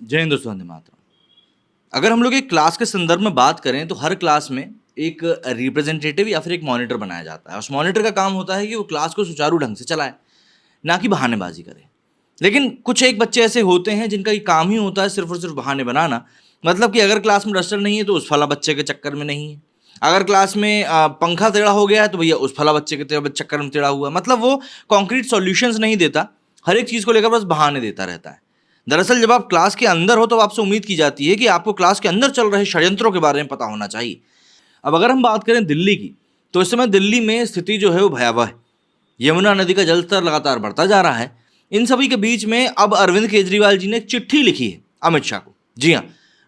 जय हिंद दोस्तों, वंदे मातरम। अगर हम लोग एक क्लास के संदर्भ में बात करें तो हर क्लास में एक रिप्रेजेंटेटिव या फिर एक मॉनिटर बनाया जाता है। उस मॉनिटर का काम होता है कि वो क्लास को सुचारू ढंग से चलाए, ना कि बहानेबाजी करे। लेकिन कुछ एक बच्चे ऐसे होते हैं जिनका ये काम ही होता है सिर्फ और सिर्फ बहाने बनाना। मतलब कि अगर क्लास में डस्टर नहीं है तो उस फला बच्चे के चक्कर में नहीं है। अगर क्लास में पंखा टेढ़ा हो गया है तो भैया उस फला बच्चे के चक्कर में टेढ़ा हुआ। मतलब वो कॉन्क्रीट सॉल्यूशंस नहीं देता, हर एक चीज़ को लेकर बस बहाने देता रहता है। दरअसल जब आप क्लास के अंदर हो तो आपसे उम्मीद की जाती है कि आपको क्लास के अंदर चल रहे षड्यंत्रों के बारे में पता होना चाहिए। अब अगर हम बात करें दिल्ली की, तो इस समय दिल्ली में स्थिति जो है वो भयावह है। यमुना नदी का जलस्तर लगातार बढ़ता जा रहा है। इन सभी के बीच में अब अरविंद केजरीवाल जी ने एक चिट्ठी लिखी है अमित शाह को। जी हाँ,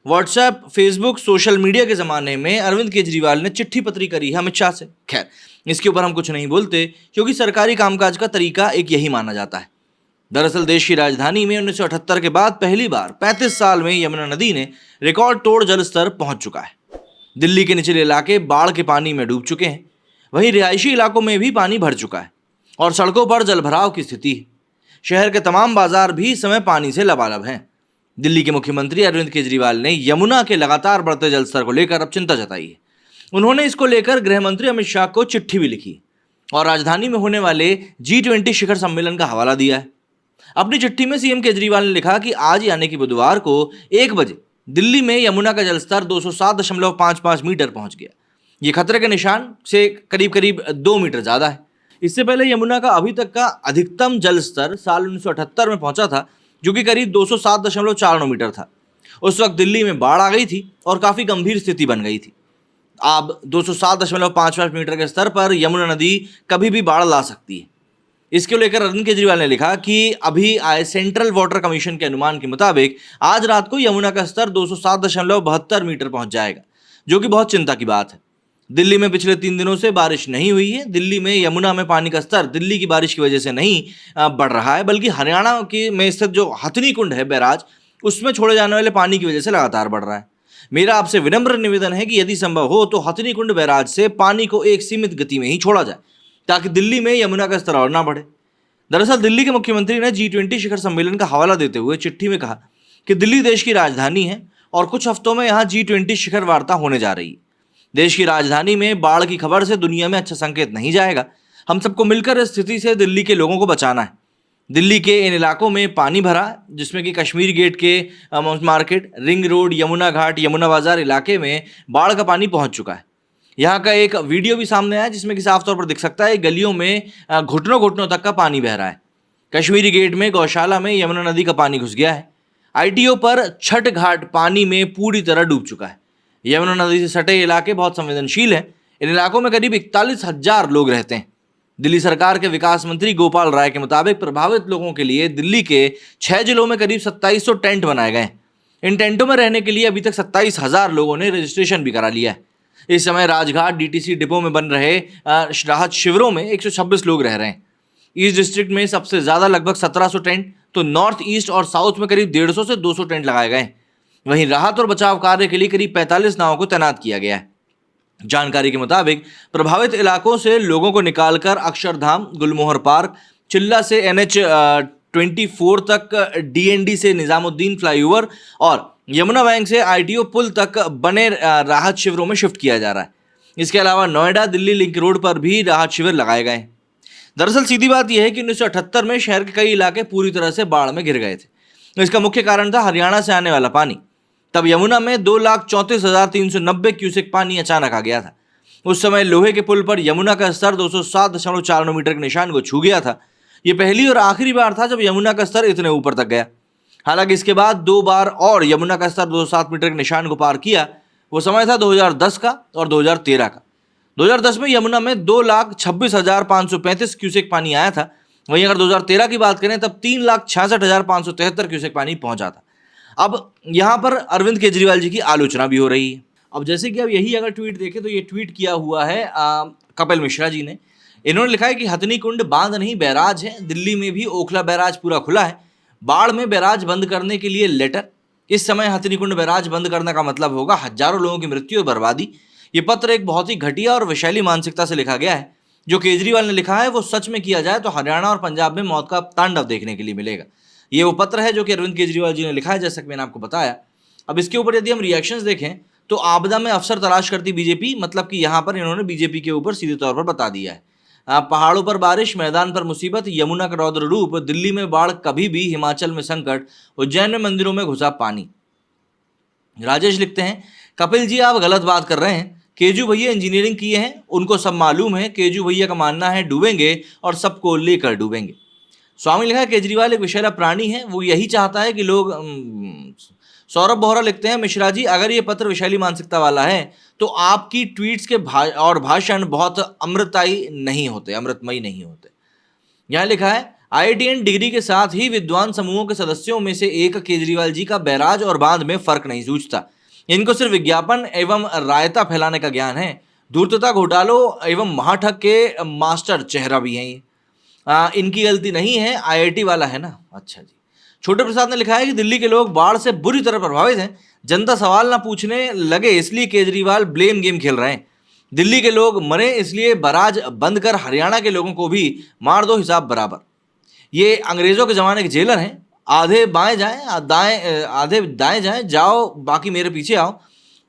व्हाट्सएप, फेसबुक, सोशल मीडिया के ज़माने में अरविंद केजरीवाल ने चिट्ठी पत्री करी है अमित शाह से। खैर, इसके ऊपर हम कुछ नहीं बोलते क्योंकि सरकारी कामकाज का तरीका एक यही माना जाता है। दरअसल देश की राजधानी में 1978 के बाद पहली बार 35 साल में यमुना नदी ने रिकॉर्ड तोड़ जल स्तर पहुंच चुका है। दिल्ली के निचले इलाके बाढ़ के पानी में डूब चुके हैं। वहीं रिहायशी इलाकों में भी पानी भर चुका है और सड़कों पर जलभराव की स्थिति है। शहर के तमाम बाजार भी इस समय पानी से लबालब हैं। दिल्ली के मुख्यमंत्री अरविंद केजरीवाल ने यमुना के लगातार बढ़ते जलस्तर को लेकर अब चिंता जताई है। उन्होंने इसको लेकर गृह मंत्री अमित शाह को चिट्ठी भी लिखी और राजधानी में होने वाले G20 शिखर सम्मेलन का हवाला दिया है। अपनी चिट्ठी में सीएम केजरीवाल ने लिखा कि आज यानी कि बुधवार को 1 बजे दिल्ली में यमुना का जलस्तर 207.55 मीटर पहुंच गया। ये खतरे के निशान से करीब करीब 2 मीटर ज्यादा है। इससे पहले यमुना का अभी तक का अधिकतम जल स्तर साल 1978 में पहुंचा था, जो कि करीब 207.49 मीटर था। उस वक्त दिल्ली में बाढ़ आ गई थी और काफी गंभीर स्थिति बन गई थी। अब 207.55 मीटर के स्तर पर यमुना नदी कभी भी बाढ़ ला सकती है। इसको लेकर अरविंद केजरीवाल ने लिखा कि अभी आए सेंट्रल वाटर कमीशन के अनुमान के मुताबिक आज रात को यमुना का स्तर 207.72 मीटर पहुंच जाएगा, जो कि बहुत चिंता की बात है। दिल्ली में पिछले 3 दिनों से बारिश नहीं हुई है। दिल्ली में यमुना में पानी का स्तर दिल्ली की बारिश की वजह से नहीं बढ़ रहा है, बल्कि हरियाणा की में स्थित जो हथनी कुंड है बैराज, उसमें छोड़े जाने वाले पानी की वजह से लगातार बढ़ रहा है। मेरा आपसे विनम्र निवेदन है कि यदि संभव हो तो हथनी कुंड बैराज से पानी को एक सीमित गति में ही छोड़ा जाए, ताकि दिल्ली में यमुना का स्तर और ना बढ़े। दरअसल दिल्ली के मुख्यमंत्री ने G20 शिखर सम्मेलन का हवाला देते हुए चिट्ठी में कहा कि दिल्ली देश की राजधानी है और कुछ हफ्तों में यहाँ G20 शिखर वार्ता होने जा रही है। देश की राजधानी में बाढ़ की खबर से दुनिया में अच्छा संकेत नहीं जाएगा। हम सबको मिलकर इस स्थिति से दिल्ली के लोगों को बचाना है। दिल्ली के इन इलाकों में पानी भरा, जिसमें कि कश्मीर गेट के मार्केट, रिंग रोड, यमुना घाट, यमुना बाजार इलाके में बाढ़ का पानी पहुंच चुका है। यहाँ का एक वीडियो भी सामने आया जिसमें कि साफ तौर पर दिख सकता है गलियों में घुटनों घुटनों तक का पानी बह रहा है। कश्मीरी गेट में गौशाला में यमुना नदी का पानी घुस गया है। ITO पर छठ घाट पानी में पूरी तरह डूब चुका है। यमुना नदी से सटे इलाके बहुत संवेदनशील हैं। इन इलाकों में करीब 41,000 लोग रहते हैं। दिल्ली सरकार के विकास मंत्री गोपाल राय के मुताबिक प्रभावित लोगों के लिए दिल्ली के 6 जिलों में करीब 2700 टेंट बनाए गए हैं। इन टेंटों में रहने के लिए अभी तक 27,000 लोगों ने रजिस्ट्रेशन भी करा लिया है। इस समय राजघाट DTC डिपो में बन रहे राहत शिविरों में 126 लोग रह रहे हैं। ईस्ट डिस्ट्रिक्ट में सबसे ज़्यादा लगभग 1700 टेंट, तो नॉर्थ ईस्ट और साउथ में करीब 150 से 200 टेंट लगाए गए हैं। वहीं राहत और बचाव कार्य के लिए करीब 45 नावों को तैनात किया गया है। जानकारी के मुताबिक प्रभावित इलाकों से लोगों को निकालकर अक्षरधाम, गुलमोहर पार्क, चिल्ला से NH24 तक, DND से निजामुद्दीन फ्लाईओवर और यमुना बैंक से ITO पुल तक बने राहत शिविरों में शिफ्ट किया जा रहा है। इसके अलावा नोएडा दिल्ली लिंक रोड पर भी राहत शिविर लगाए गए हैं। दरअसल सीधी बात यह है कि 1978 में शहर के कई इलाके पूरी तरह से बाढ़ में घिर गए थे। इसका मुख्य कारण था हरियाणा से आने वाला पानी। तब यमुना में 2,34,390 क्यूसेक पानी अचानक आ गया था। उस समय लोहे के पुल पर यमुना का स्तर 207.49 मीटर के निशान को छू गया था। ये पहली और आखिरी बार था जब यमुना का स्तर इतने ऊपर तक गया। हालांकि इसके बाद 2 बार और यमुना का स्तर 207 मीटर के निशान को पार किया। वो समय था 2010 का और 2013 का। 2010 में यमुना में 2,26,535 क्यूसेक पानी आया था। वहीं अगर 2013 की बात करें तब 3,66,573 क्यूसेक पानी पहुंचा था। अब यहाँ पर अरविंद केजरीवाल जी की आलोचना भी हो रही है। अब जैसे कि अब यही अगर ट्वीट देखें तो ये ट्वीट किया हुआ है कपिल मिश्रा जी ने। इन्होंने लिखा है कि हथनी कुंड बांध नहीं बैराज है। दिल्ली में भी ओखला बैराज पूरा खुला है। बाढ़ में बैराज बंद करने के लिए लेटर। इस समय हथनी कुंड बैराज बंद करने का मतलब होगा हजारों लोगों की मृत्यु और बर्बादी। ये पत्र एक बहुत ही घटिया और विषैली मानसिकता से लिखा गया है। जो केजरीवाल ने लिखा है वो सच में किया जाए तो हरियाणा और पंजाब में मौत का तांडव देखने के लिए मिलेगा। ये वो पत्र है जो कि अरविंद केजरीवाल जी ने लिखा है, जैसा कि मैंने आपको बताया। अब इसके ऊपर यदि हम रिएक्शंस देखें तो आपदा में अफसर तलाश करती बीजेपी, मतलब कि यहाँ पर इन्होंने बीजेपी के ऊपर सीधे तौर पर बता दिया है। पहाड़ों पर बारिश, मैदान पर मुसीबत, यमुना का रौद्र रूप, दिल्ली में बाढ़ कभी भी, हिमाचल में संकट, उज्जैन में मंदिरों में घुसा पानी। राजेश लिखते हैं, कपिल जी आप गलत बात कर रहे हैं। केजू भैया इंजीनियरिंग किए हैं, उनको सब मालूम है। केजू भैया का मानना है डूबेंगे और सबको लेकर डूबेंगे। स्वामी लिखा है, केजरीवाल एक विषैला प्राणी है, वो यही चाहता है कि लोग सौरभ बोहरा लिखते हैं, मिश्रा जी अगर ये पत्र विषैली मानसिकता वाला है तो आपकी ट्वीट्स के और भाषण बहुत अमृतमयी नहीं होते। यहाँ लिखा है, आईआईटीएन डिग्री के साथ ही विद्वान समूहों के सदस्यों में से एक केजरीवाल जी का बैराज और बांध में फर्क नहीं सूझता। इनको सिर्फ विज्ञापन एवं रायता फैलाने का ज्ञान है। धूर्तता, घोटालों एवं महाठग के मास्टर चेहरा भी हैं ये। इनकी गलती नहीं है, आईआईटी वाला है ना। अच्छा जी। छोटे प्रसाद ने लिखा है कि दिल्ली के लोग बाढ़ से बुरी तरह प्रभावित हैं, जनता सवाल ना पूछने लगे इसलिए केजरीवाल ब्लेम गेम खेल रहे हैं। दिल्ली के लोग मरे इसलिए बराज बंद कर हरियाणा के लोगों को भी मार दो, हिसाब बराबर। ये अंग्रेजों के जमाने के जेलर हैं, आधे बाएं जाएं आधे दाएं जाएं, जाओ बाकी मेरे पीछे आओ।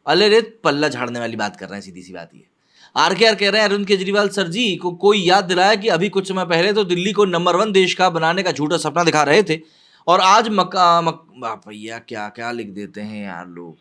अले रे पल्ला झाड़ने वाली बात कर रहे हैं, सीधी सी बात ये। आर कह रहे हैं, अरविंद केजरीवाल सर जी को कोई याद दिलाया कि अभी कुछ समय पहले तो दिल्ली को नंबर 1 देश का बनाने का झूठा सपना दिखा रहे थे और आज भैया क्या क्या लिख देते हैं यार लोग,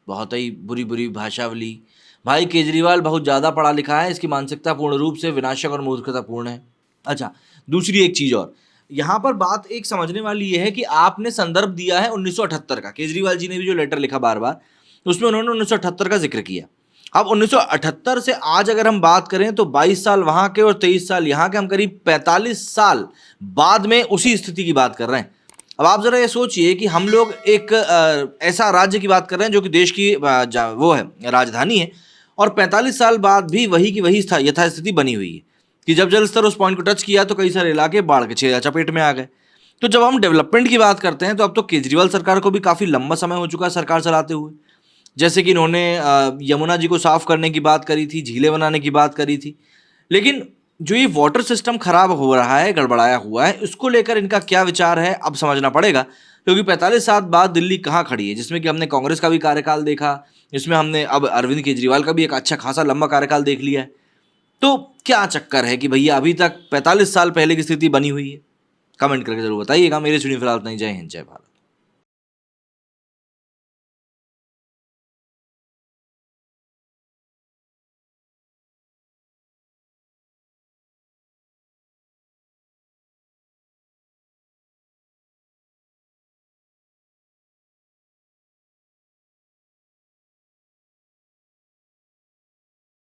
बहुत ही बुरी बुरी भाषावली। भाई केजरीवाल बहुत ज़्यादा पढ़ा लिखा है, इसकी मानसिकता पूर्ण रूप से विनाशक और मूर्खतापूर्ण है। अच्छा, दूसरी एक चीज़ और यहाँ पर बात एक समझने वाली ये है कि आपने संदर्भ दिया है 1978 का। केजरीवाल जी ने भी जो लेटर लिखा बार बार, उसमें उन्होंने 1978 का जिक्र किया। अब 1978 से आज अगर हम बात करें तो 22 साल वहाँ के और 23 साल यहाँ के, हम करीब 45 साल बाद में उसी स्थिति की बात कर रहे हैं। अब आप ज़रा ये सोचिए कि हम लोग एक ऐसा राज्य की बात कर रहे हैं जो कि देश की वो है, राजधानी है, और 45 साल बाद भी वही की वही यथास्थिति बनी हुई है कि जब जल स्तर उस पॉइंट को टच किया तो कई सारे इलाके बाढ़ के चपेट में आ गए। तो जब हम डेवलपमेंट की बात करते हैं तो अब तो केजरीवाल सरकार को भी काफ़ी लंबा समय हो चुका है सरकार चलाते हुए। जैसे कि इन्होंने यमुना जी को साफ करने की बात करी थी, झीलें बनाने की बात करी थी, लेकिन जो ये वाटर सिस्टम खराब हो रहा है, गड़बड़ाया हुआ है, उसको लेकर इनका क्या विचार है अब समझना पड़ेगा। क्योंकि 45 साल बाद दिल्ली कहाँ खड़ी है, जिसमें कि हमने कांग्रेस का भी कार्यकाल देखा, इसमें हमने अब अरविंद केजरीवाल का भी एक अच्छा खासा लंबा कार्यकाल देख लिया है। तो क्या चक्कर है कि भैया अभी तक 45 साल पहले की स्थिति बनी हुई है? कमेंट करके जरूर बताइएगा। मेरे सुनिए फिलहाल नहीं, जय हिंद, जय भारत।